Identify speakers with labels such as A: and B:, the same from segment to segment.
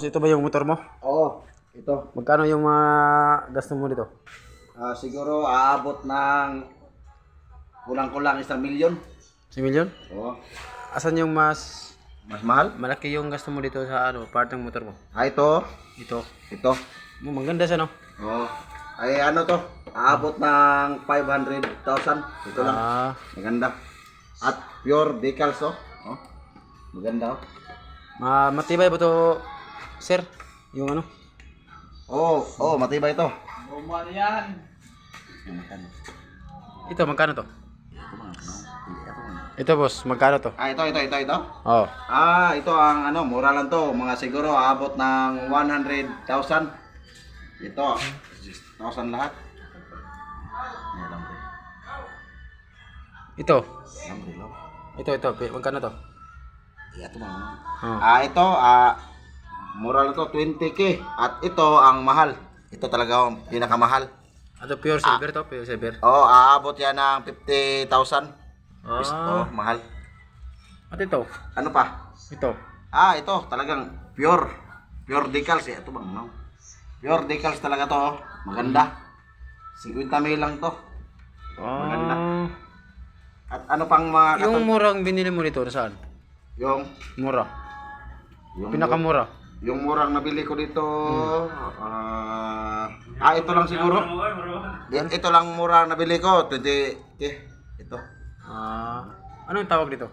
A: Ito ba yung motor mo?
B: Oo, ito.
A: Magkano yung mga gasto mo dito?
B: Siguro aabot ng kulang-kulang 1,000,000.
A: Si milyon?
B: Oo.
A: Asan yung mas
B: Mas mahal?
A: malaki yung gasto mo dito sa part ng motor mo?
B: Ito.
A: Ito.
B: Ito.
A: Maganda siya, no?
B: Oo. Ay ano to? Aabot ng 500,000. Ito lang. Maganda. At pure decals oh. Oh. Maganda oh.
A: Matibay ba to, sir? Yung ano?
B: Oo, matibay ito.
A: Ito, magkano to? Ito, boss, magkano to?
B: Ito.
A: Oh.
B: Ito ang ano, mura lang to. Mga siguro aabot ng 100,000. Ito, 6,000 lahat.
A: Ito. Ito. Magkano to?
B: Ito mga.
A: Oh.
B: Ito, mura lang to, 20K. At ito ang mahal. Ito talaga ang pinakamahal.
A: Ito, pure silver to? Pure silver.
B: Aabot yan ng 50,000. Mahal.
A: At ito?
B: Ano pa?
A: Ito.
B: Ito talagang pure. Pure decals eh. Ito bang no? Pure decals talaga to. Maganda. 50,000 lang to. Maganda. At ano pang mga
A: Yung murang binili mo dito, saan?
B: Yung
A: Mura. Pinakamura.
B: Yung murang nabili ko dito, ito lang siguro. Ito lang murang nabili ko, 20K. Ito.
A: Anong tawag dito?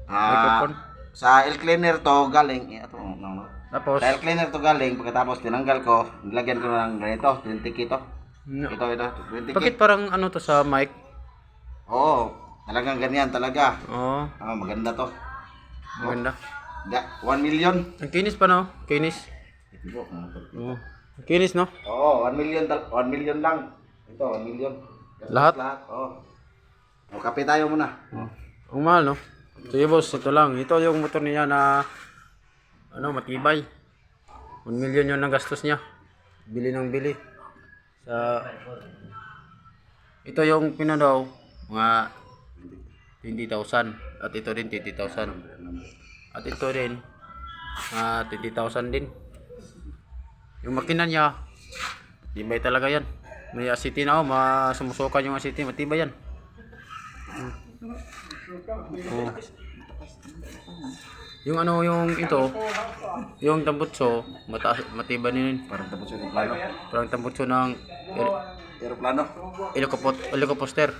B: Ah,
A: Microphone?
B: Sa air cleaner to galing, ito, no.
A: Tapos?
B: Sa air cleaner to galing, pagkatapos tinanggal ko, nilagyan ko ng ganito, 20K to.
A: No.
B: Ito, 20K.
A: Bakit parang ano to sa mic?
B: Oo, talagang ganyan talaga.
A: Oo.
B: Maganda to.
A: Maganda.
B: 1 million.
A: Ang kinis pa, no? Kinis. Oo. Ang kinis, no?
B: Oo, 1 million, 1 million lang. Ito, 1 million.
A: Lahat?
B: Oo. Kape tayo muna.
A: Ang mahal, no? Sige, boss. Ito lang. Ito yung motor niya na matibay. 1 million yun ang gastos niya. Bili ng bili. Ito yung pinadaw, mga 20,000. At ito din 20,000. At ito din 20,000 din. Yung makina niya, matibay talaga yan. May asiti na sumusukan yung asiti, matibay yan. Yung yung tambutso, matibay din.
B: Parang tapos yung aeroplano.
A: Parang tambutso ng
B: Aeroplano.
A: helicopter.